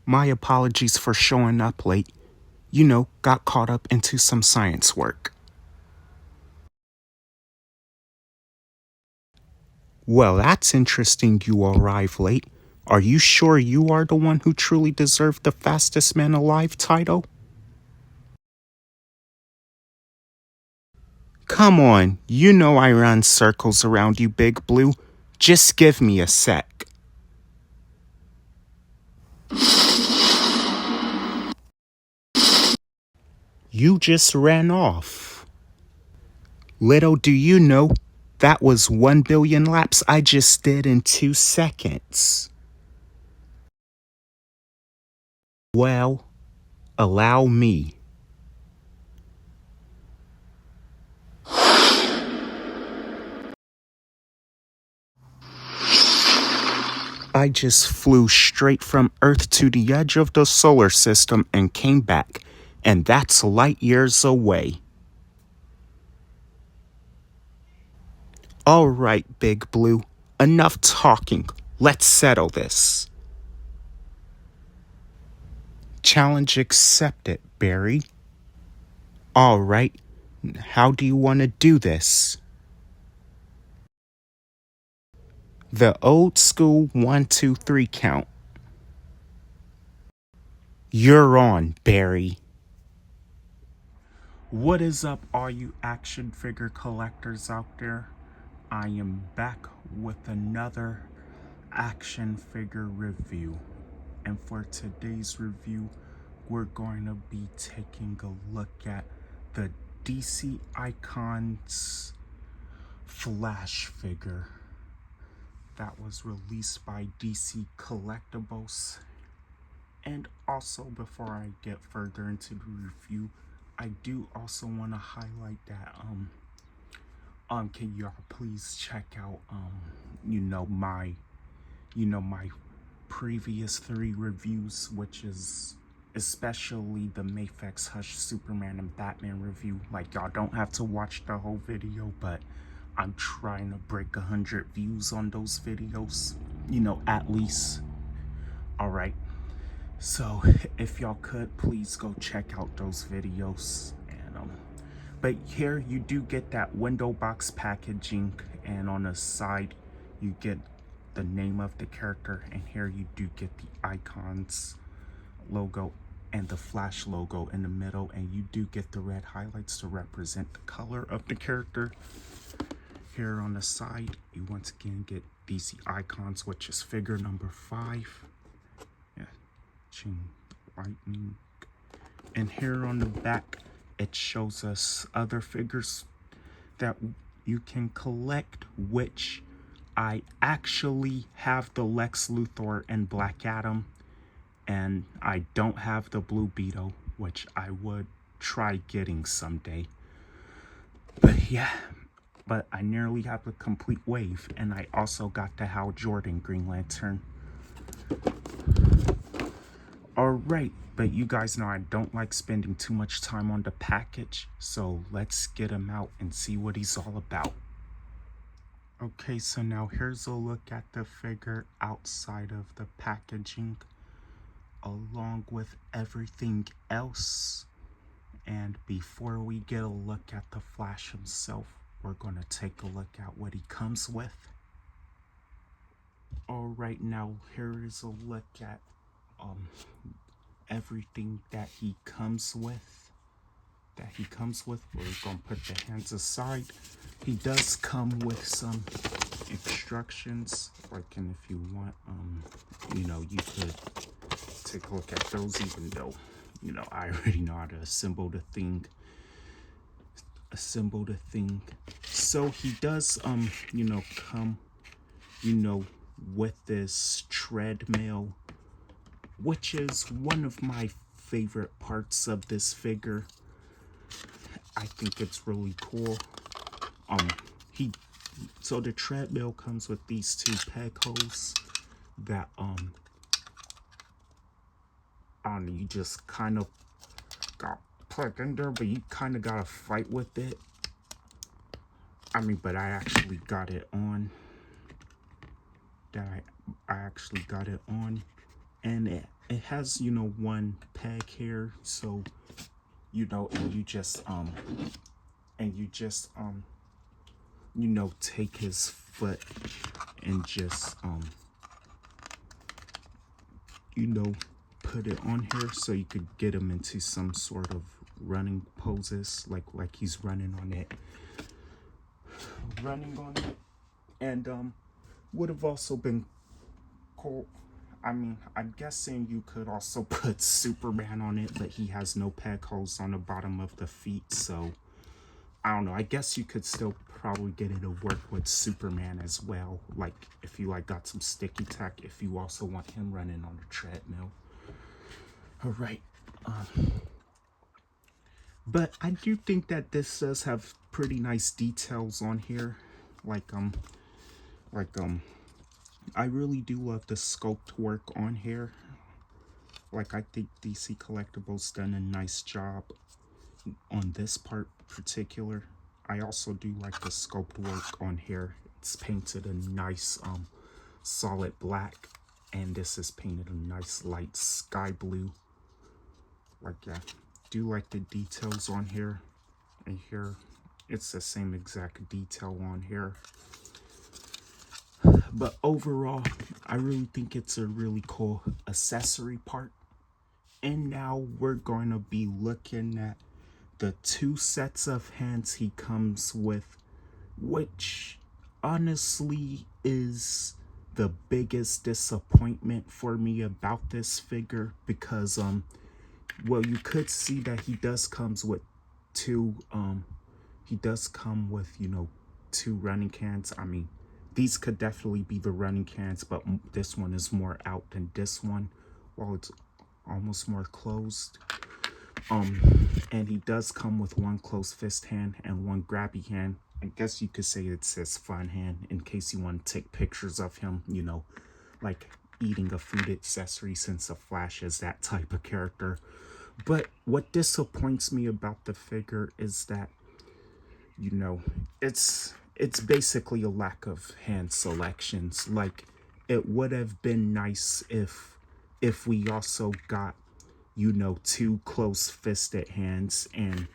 My apologies for showing up late. You know, got caught up into some science work. Well, that's interesting you arrive late. Are you sure you are the one who truly deserved the fastest man alive title? Come on, you know I run circles around you, Big Blue. Just give me a sec. You just ran off. Little do you know, that was 1 billion laps I just did in 2 seconds. Well, allow me. I just flew straight from Earth to the edge of the solar system and came back, and that's light years away. All right, Big Blue, enough talking. Let's settle this. Challenge accepted, Barry. All right, how do you want to do this? The old school 1, 2, 3 count. You're on, Barry. What is up, all you action figure collectors out there? I am back with another action figure review. And for today's review, we're going to be taking a look at the DC Icons Flash figure that was released by DC Collectibles. And also, before I get further into the review, I do also want to highlight that can y'all please check out my previous 3 reviews, which is especially the Mafex Hush Superman and Batman review. Like, y'all don't have to watch the whole video, but I'm trying to break 100 views on those videos, at least. All right, so if y'all could please go check out those videos. And but here you do get that window box packaging, and on the side you get the name of the character, and here you do get the Icons logo and the Flash logo in the middle, and you do get the red highlights to represent the color of the character. Here on the side you once again get DC Icons, which is figure number 5. Lightning. And here on the back it shows us other figures that you can collect, which I actually have the Lex Luthor and Black Adam, and I don't have the Blue Beetle, which I would try getting someday. But yeah, but I nearly have the complete wave, and I also got the Hal Jordan Green Lantern. Alright, but you guys know I don't like spending too much time on the package, so let's get him out and see what he's all about. Okay, so now here's a look at the figure outside of the packaging, along with everything else. And before we get a look at the Flash himself, we're going to take a look at what he comes with. Alright, now here is a look at everything that he comes with. We're gonna put the hands aside. He does come with some instructions, like, and if you want, you could take a look at those, even though, I already know how to assemble the thing. So he does, come, with this treadmill, which is one of my favorite parts of this figure. I think it's really cool. So the treadmill comes with these 2 peg holes that you just kind of got plugged in there, but you kind of gotta fight with it. But I actually got it on. I actually got it on, and it has, one peg here, so, and you just, take his foot and just, put it on here so you could get him into some sort of running poses, like he's running on it. And would have also been cool. I mean, I'm guessing you could also put Superman on it, but he has no peg holes on the bottom of the feet, so I don't know. I guess you could still probably get it to work with Superman as well. Like, if you got some sticky tack, if you also want him running on a treadmill. All right. But I do think that this does have pretty nice details on here. I really do love the sculpt work on here. I think DC Collectibles done a nice job on this part particular. I also do like the sculpt work on here. It's painted a nice solid black, and this is painted a nice light sky blue. Yeah, do like the details on here. And here it's the same exact detail on here. But overall, I really think it's a really cool accessory part. And now we're going to be looking at the 2 sets of hands he comes with, which honestly is the biggest disappointment for me about this figure, because well, you could see that he does come with 2 2 running cans. I mean, these could definitely be the running cans, but this one is more out than this one, while it's almost more closed. And he does come with 1 closed fist hand and 1 grabby hand. I guess you could say it's his fun hand, in case you want to take pictures of him, like eating a food accessory, since the Flash is that type of character. But what disappoints me about the figure is that, it's basically a lack of hand selections. Like, it would have been nice if we also got, 2 close-fisted hands and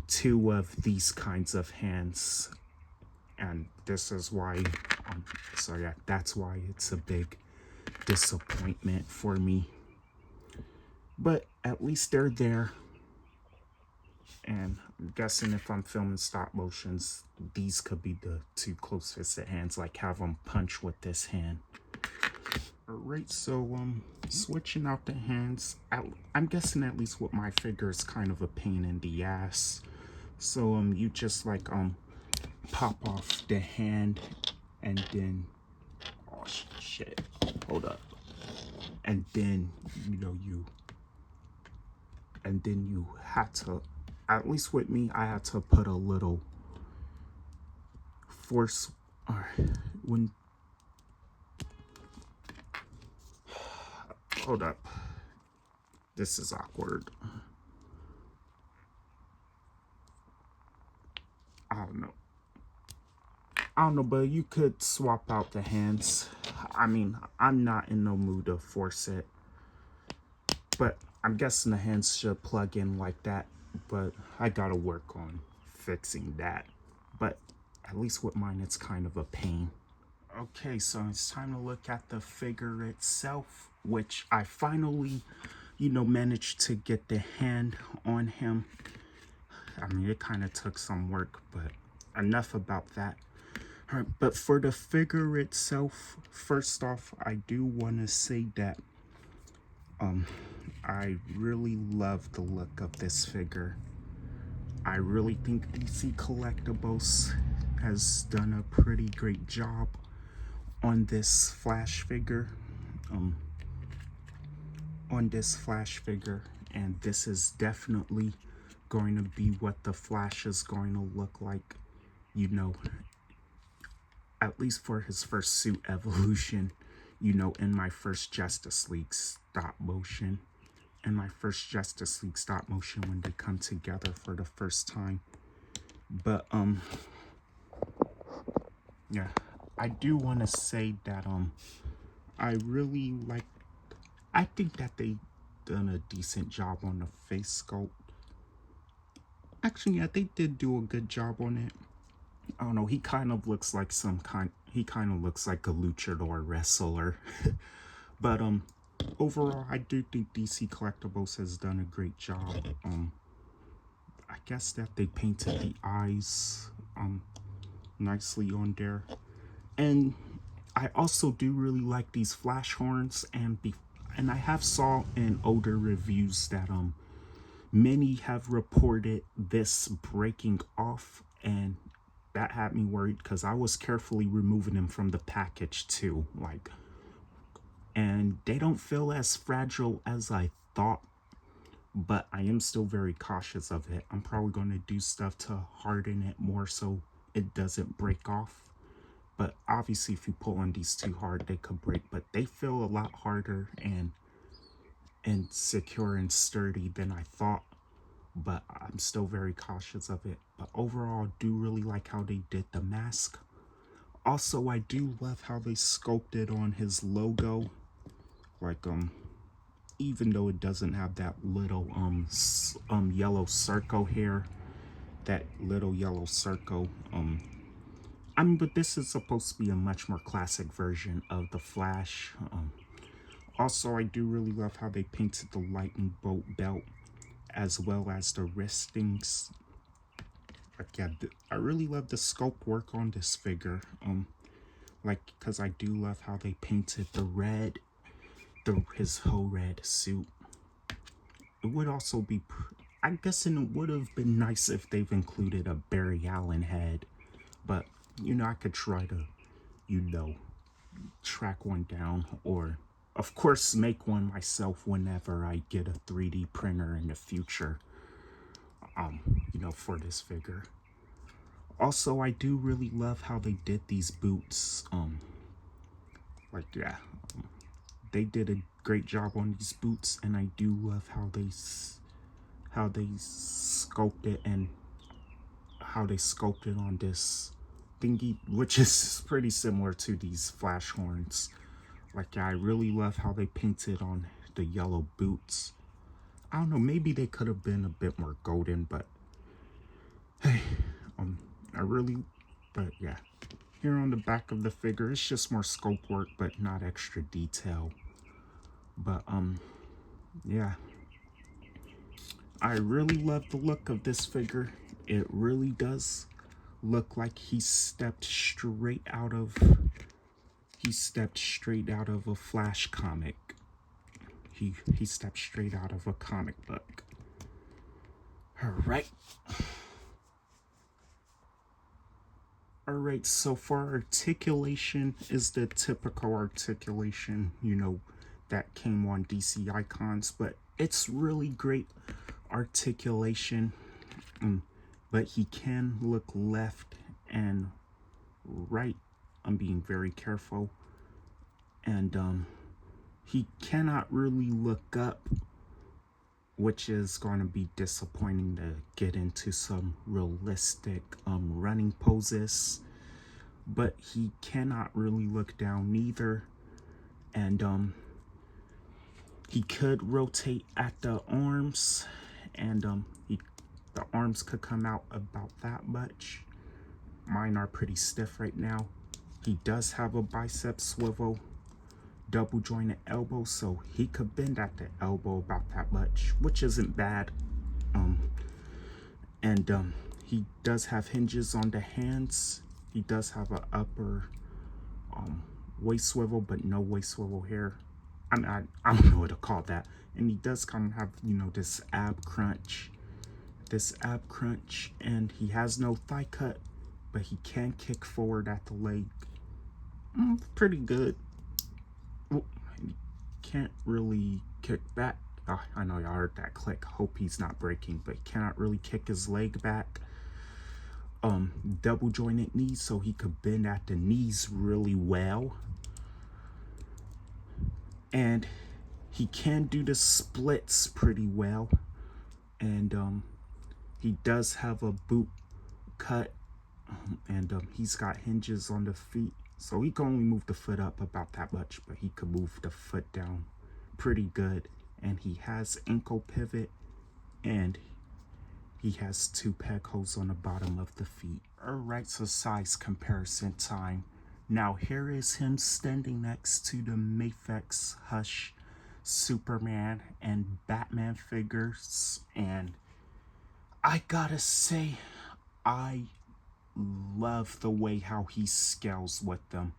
2 of these kinds of hands. And this is why, so yeah, that's why it's a big disappointment for me. But at least they're there. And I'm guessing if I'm filming stop motions, these could be the 2 close-fisted hands, like have them punch with this hand. Alright, so switching out the hands, I'm guessing at least with my figure is kind of a pain in the ass. So you just pop off the hand, and then, oh shit, hold up, and then you had to, at least with me, I had to put a little force, when, hold up, this is awkward. I don't know, but you could swap out the hands. I mean, I'm not in no mood to force it, but I'm guessing the hands should plug in like that, but I gotta work on fixing that. But at least with mine, it's kind of a pain. Okay, so it's time to look at the figure itself, which I finally, managed to get the hand on him. I mean, it kind of took some work, but enough about that. All right, but for the figure itself, first off, I do want to say that I really love the look of this figure. I really think DC Collectibles has done a pretty great job on this Flash figure. And this is definitely going to be what the Flash is going to look like, at least for his first suit evolution, in my first Justice League stop motion. And my first Justice League stop motion when they come together for the first time. But yeah, I do want to say that I really like I think that they done a decent job on the face sculpt. Actually, yeah, they did do a good job on it. I don't know, he kind of looks like he kind of looks like a luchador wrestler. But overall, I do think DC Collectibles has done a great job. I guess that they painted the eyes nicely on there. And I also do really like these flash horns, and I have saw in older reviews that many have reported this breaking off, and that had me worried because I was carefully removing them from the package too, like, and they don't feel as fragile as I thought, but I am still very cautious of it. I'm probably going to do stuff to harden it more so it doesn't break off. But obviously if you pull on these too hard, they could break, but they feel a lot harder and secure and sturdy than I thought. But I'm still very cautious of it. But overall, I do really like how they did the mask. Also, I do love how they sculpted on his logo. Like, even though it doesn't have that little yellow circle here, that little yellow circle, but this is supposed to be a much more classic version of the Flash. Also, I do really love how they painted the lightning bolt belt as well as the wristings. Yeah, I really love the sculpt work on this figure. Like, because I do love how they painted the red, his whole red suit. It would also be, I guess it would have been nice if they've included a Barry Allen head, but you know, I could try to, you know, track one down, or of course make one myself whenever I get a 3D printer in the future, you know, for this figure. Also, I do really love how they did these boots. Like, yeah, they did a great job on these boots, and I do love how they sculpted and how they sculpted on this thingy, which is pretty similar to these flash horns. Like, yeah, I really love how they painted on the yellow boots. I don't know, maybe they could have been a bit more golden, but hey, but yeah. Here on the back of the figure, it's just more sculpt work, but not extra detail. But, yeah. I really love the look of this figure. It really does look like he stepped straight out of a Flash comic. He stepped straight out of a comic book. Alright, so for articulation is the typical articulation, you know, that came on DC Icons, but it's really great articulation. But he can look left and right. I'm being very careful. And he cannot really look up, which is going to be disappointing to get into some realistic running poses. But he cannot really look down neither. And he could rotate at the arms, and the arms could come out about that much. Mine are pretty stiff right now. He does have a bicep swivel, double jointed elbow, so he could bend at the elbow about that much, which isn't bad. And he does have hinges on the hands. He does have an upper waist swivel, but no waist swivel here. I don't know what to call that. And he does kind of have, you know, this ab crunch, and he has no thigh cut, but he can kick forward at the leg. Pretty good. Oh, he can't really kick back. Oh, I know y'all heard that click. Hope he's not breaking, but he cannot really kick his leg back. Double jointed knees, so he could bend at the knees really well. And he can do the splits pretty well. And he does have a boot cut, and he's got hinges on the feet, so he can only move the foot up about that much, but he could move the foot down pretty good. And he has ankle pivot, and he has 2 peg holes on the bottom of the feet. Alright, so size comparison time. Now here is him standing next to the Mafex Hush Superman and Batman figures, and I gotta say, I love the way how he scales with them,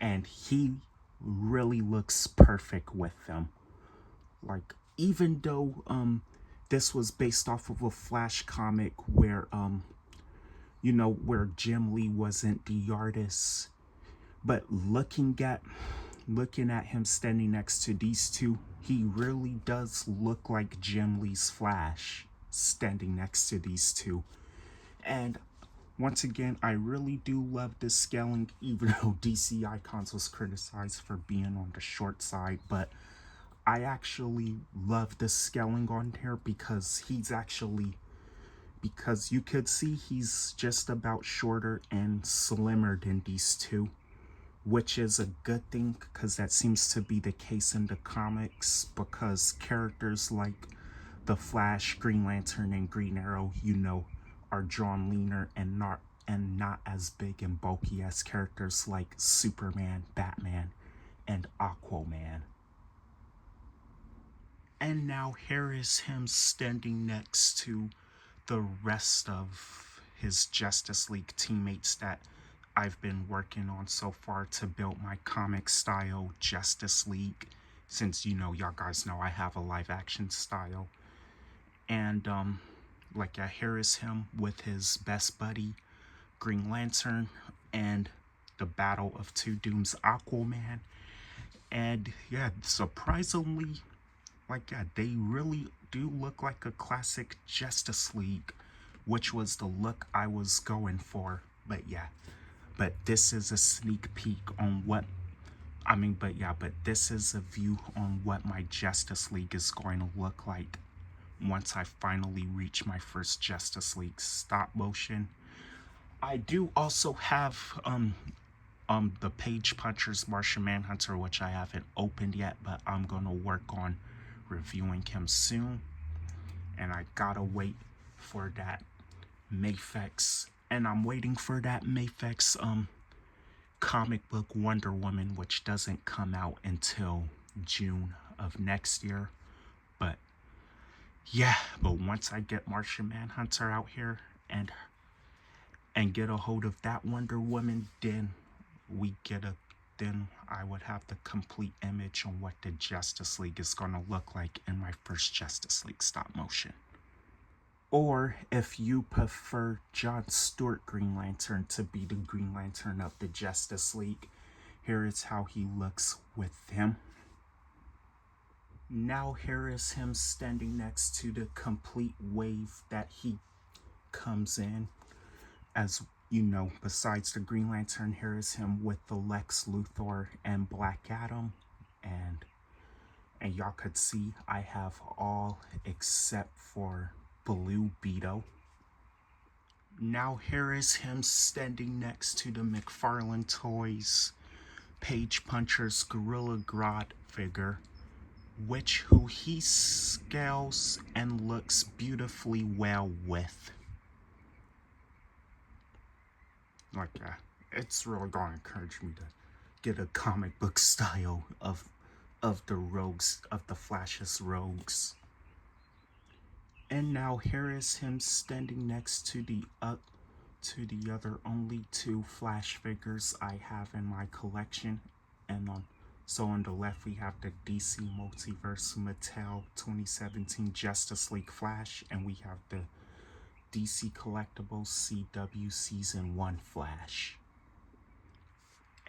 and he really looks perfect with them. Like, even though this was based off of a Flash comic where where Jim Lee wasn't the artist, but looking at him standing next to these two, he really does look like Jim Lee's Flash standing next to these two. And once again, I really do love this scaling, even though DC Icons was criticized for being on the short side, but I actually love the scaling on here because because you could see he's just about shorter and slimmer than these two, which is a good thing because that seems to be the case in the comics, because characters like the Flash, Green Lantern, and Green Arrow, are drawn leaner and not as big and bulky as characters like Superman, Batman, and Aquaman. And now here is him standing next to the rest of his Justice League teammates that I've been working on so far to build my comic style Justice League, since y'all guys know I have a live action style. And here is him with his best buddy Green Lantern and the Battle of Two Dooms Aquaman. And yeah, surprisingly, they really do look like a classic Justice League, which was the look I was going for. But this is a sneak peek on this is a view on what my Justice League is going to look like once I finally reach my first Justice League stop motion. I do also have the Page Puncher's Martian Manhunter, which I haven't opened yet, but I'm gonna work on reviewing him soon. And I gotta wait for that Mafex, and I'm waiting for that Mafex comic book Wonder Woman, which doesn't come out until June of next year. But once I get Martian Manhunter out here and get a hold of that Wonder Woman, then I would have the complete image on what the Justice League is going to look like in my first Justice League stop motion. Or if you prefer John Stewart Green Lantern to be the Green Lantern of the Justice League, here is how he looks with him. Now here is him standing next to the complete wave that he comes in. As besides the Green Lantern, here is him with the Lex Luthor and Black Adam. And y'all could see I have all except for Blue Beetle. Now here is him standing next to the McFarlane Toys Page Puncher's Gorilla Grodd figure, who he scales and looks beautifully well with. It's really going to encourage me to get a comic book style of the rogues, of the Flash's rogues. And now here is him standing next to the other only 2 Flash figures I have in my collection. And so on the left we have the DC Multiverse Mattel 2017 Justice League Flash, and we have the DC Collectibles CW Season 1 Flash.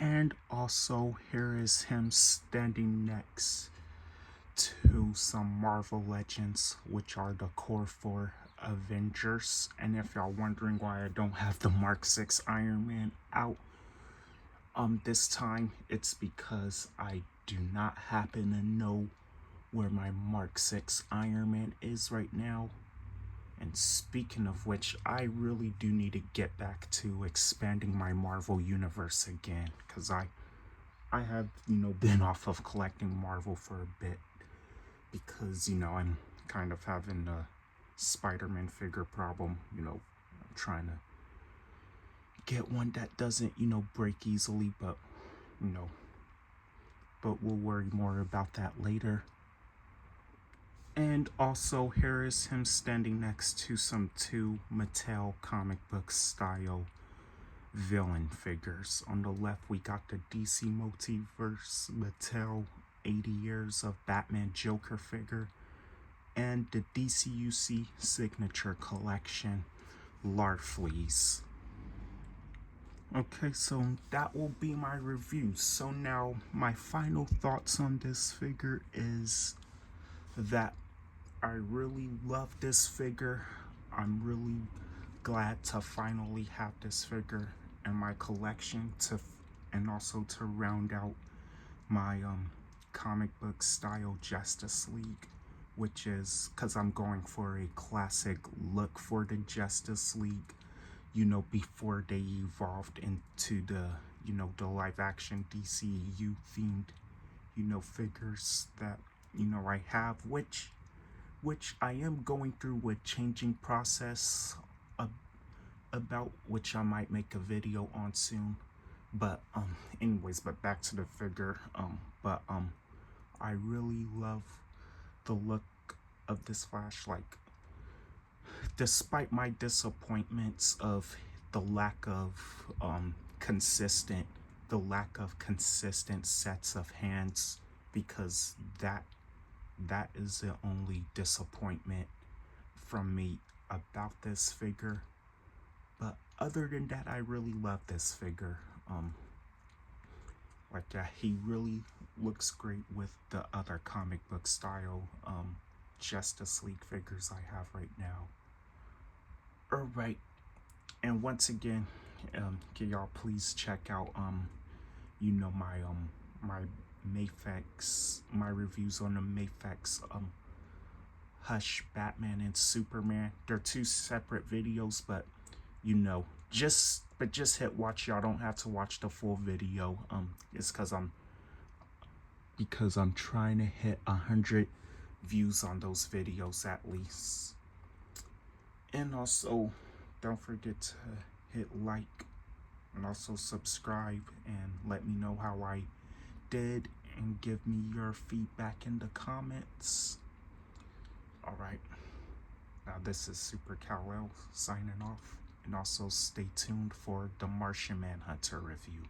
And also here is him standing next to some Marvel Legends, which are the core 4 Avengers. And if y'all wondering why I don't have the Mark 6 Iron Man out this time, it's because I do not happen to know where my Mark 6 Iron Man is right now. And speaking of which, I really do need to get back to expanding my Marvel universe again, because I have, been off of collecting Marvel for a bit because, I'm kind of having a Spider-Man figure problem. I'm trying to get one that doesn't, break easily, you know, but we'll worry more about that later. And also, here is him standing next to some two Mattel comic book style villain figures. On the left, we got the DC Multiverse Mattel 80 Years of Batman Joker figure, and the DCUC Signature Collection Larfleeze. Okay, so that will be my review. So now, my final thoughts on this figure is that I really love this figure. I'm really glad to finally have this figure in my collection and also to round out my comic book style Justice League, which is because I'm going for a classic look for the Justice League, before they evolved into the live action DCU themed, figures that, I have, which I am going through a changing process about, which I might make a video on soon. But anyways, but back to the figure. I really love the look of this Flash. Like, despite my disappointments of the lack of consistent sets of hands, because that is the only disappointment from me about this figure. But other than that, I really love this figure. He really looks great with the other comic book style Justice League figures I have right now. Alright, and once again, can y'all please check out my Mafex, my reviews on the Mafex Hush Batman and Superman. They're two separate videos, but just hit watch. Y'all don't have to watch the full video. It's because I'm trying to hit 100 views on those videos at least. And also, don't forget to hit like and also subscribe and let me know how I did and give me your feedback in the comments. Alright, now this is Super Kal-El signing off, and also stay tuned for the Martian Manhunter review.